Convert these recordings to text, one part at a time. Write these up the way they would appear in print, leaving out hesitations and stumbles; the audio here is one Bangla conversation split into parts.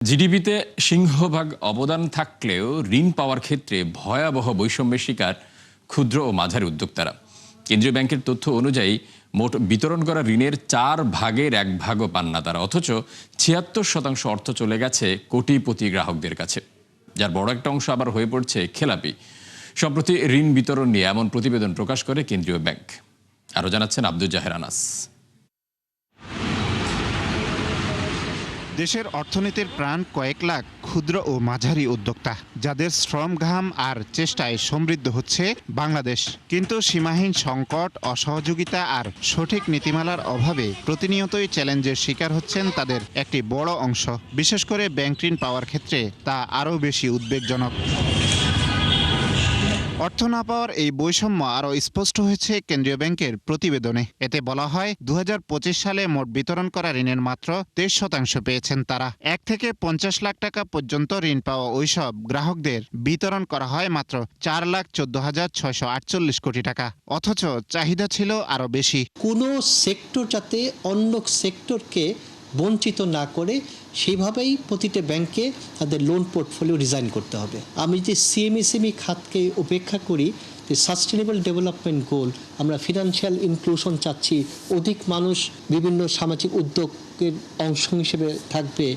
জিডিপিতে সিংহভাগ অবদান থাকলেও ঋণ পাওয়ার ক্ষেত্রে ভয়াবহ বৈষম্যের শিকার ক্ষুদ্র ও মাঝারি উদ্যোক্তারা। কেন্দ্রীয় ব্যাংকের তথ্য অনুযায়ী মোট বিতরণ করা ঋণের 1/4 পান না তারা, অথচ 76% অর্থ চলে গেছে কোটিপতি গ্রাহকদের কাছে, যার বড় একটা অংশ আবার হয়ে পড়ছে খেলাপি। সম্প্রতি ঋণ বিতরণ নিয়ে এমন প্রতিবেদন প্রকাশ করে কেন্দ্রীয় ব্যাংক। আরও জানাচ্ছেন আব্দুল জাহের আনাস। দেশের অর্থনীতির প্রাণ কয়েক লাখ ক্ষুদ্র ও মাঝারি উদ্যোক্তা, যাদের শ্রম ঘাম আর চেষ্টায় সমৃদ্ধ হচ্ছে বাংলাদেশ। কিন্তু সীমাহীন সংকট, অসহযোগিতা আর সঠিক নীতিমালার অভাবে প্রতিনিয়তই চ্যালেঞ্জের শিকার হচ্ছেন তাদের একটি বড় অংশ। বিশেষ করে ব্যাংক ঋণ পাওয়ার ক্ষেত্রে তা আরও বেশি উদ্বেগজনক। অর্থ না পাওয়ার এই বৈষম্য আরও স্পষ্ট হয়েছে কেন্দ্রীয় ব্যাংকের প্রতিবেদনে। এতে বলা হয়, 2025 সালে মোট বিতরণ করা ঋণের মাত্র 23% পেয়েছেন তারা। 1 থেকে 50 লাখ টাকা পর্যন্ত ঋণ পাওয়া ওইসব গ্রাহকদের বিতরণ করা হয় মাত্র 4,14,648 কোটি টাকা, অথচ চাহিদা ছিল আরও বেশি। কোনো সেক্টর যাতে অন্য সেক্টরকে বঞ্চিত না করে সেইভাবেই প্রতিটা ব্যাংকে তাদের লোন পোর্টফোলিও ডিজাইন করতে হবে। আমি যে সিএমএসএমই খাতকে উপেক্ষা করি, যে সাস্টেনেবল ডেভেলপমেন্ট গোল, আমরা ফিনান্সিয়াল ইনক্লুশন চাচ্ছি, অধিক মানুষ বিভিন্ন সামাজিক উদ্যোগের অংশ হিসেবে থাকবে,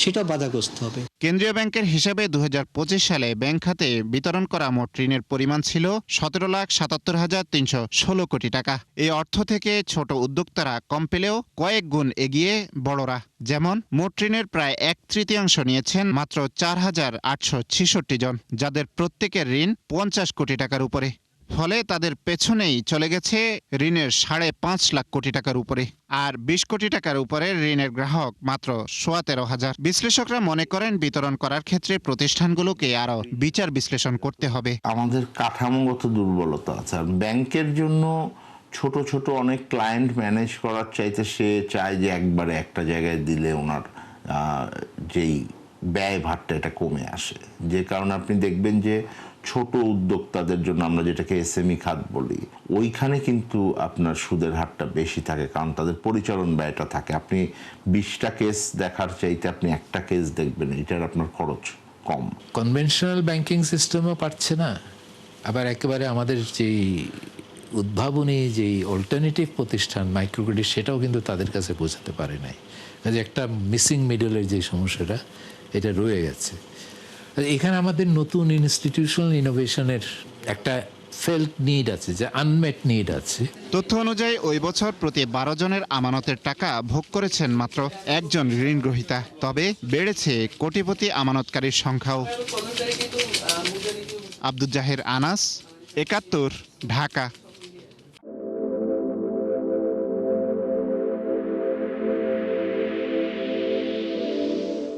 সেটাও বাধাগ্রস্ত হবে। কেন্দ্রীয় ব্যাংকের হিসাবে 2025 সালে ব্যাংক খাতে বিতরণ করা মোট ঋণের পরিমাণ ছিল 17,77,316 কোটি টাকা। এই অর্থ থেকে ছোট উদ্যোক্তারা কম পেলেও কয়েক গুণ এগিয়ে বড়রা। যেমন মোট ঋণের প্রায় 1/3 নিয়েছেন মাত্র 4,866 জন, যাদের প্রত্যেকের ঋণ 50 কোটি টাকার উপরে। ফলে তাদের পেছনেই চলে গেছে ঋণের 5.5 লাখ কোটি টাকার উপরে। আর 20 কোটি টাকার উপরে ঋণের গ্রাহক মাত্র 13,000। বিশ্লেষকরা মনে করেন, বিতরণ করার ক্ষেত্রে প্রতিষ্ঠানগুলোকে আরও বিচার বিশ্লেষণ করতে হবে। আমাদের কাঠামোগত দুর্বলতা আছে। আর ব্যাংকের জন্য ছোট ছোট অনেক ক্লায়েন্ট ম্যানেজ করার চাইতে সে চায় যে একবারে একটা জায়গায় দিলে ওনার যেই ব্যয় ভারটা এটা কমে আসে। যে কারণে আপনি দেখবেন যে ছোট উদ্যোক্তাদের জন্য আমরা যেটাকে এসএমই খাত বলি, ওইখানে কিন্তু আপনার সুদের হারটা বেশি থাকে, কারণ তাদের পরিচালন ব্যয়টা থাকে। আপনি 20টা কেস দেখার চাইতে আপনি একটা কেস দেখবেন, এটার আপনার খরচ কম। কনভেনশনাল ব্যাংকিং সিস্টেমও পারছে না, আবার একেবারে আমাদের যেই উদ্ভাবনী যেই অল্টারনেটিভ প্রতিষ্ঠান মাইক্রোক্রেডিট, সেটাও কিন্তু তাদের কাছে পৌঁছাতে পারে নাই। কাজে একটা মিসিং মিডলের যে সমস্যাটা, এটা রয়ে গেছে। এখানে আমাদের নতুন ইনস্টিটিউশনাল ইনোভেশনের একটা ফেল্ট নিড আছে, যে আনমেট নিড আছে। তথ্য অনুযায়ী ওই বছর প্রতি 12 জনের আমানতের টাকা ভোগ করেছেন মাত্র একজন ঋণ গ্রহীতা। তবে বেড়েছে কোটিপতি আমানতকারীর সংখ্যাও। আব্দুল জাহের আনাস, 71, ঢাকা।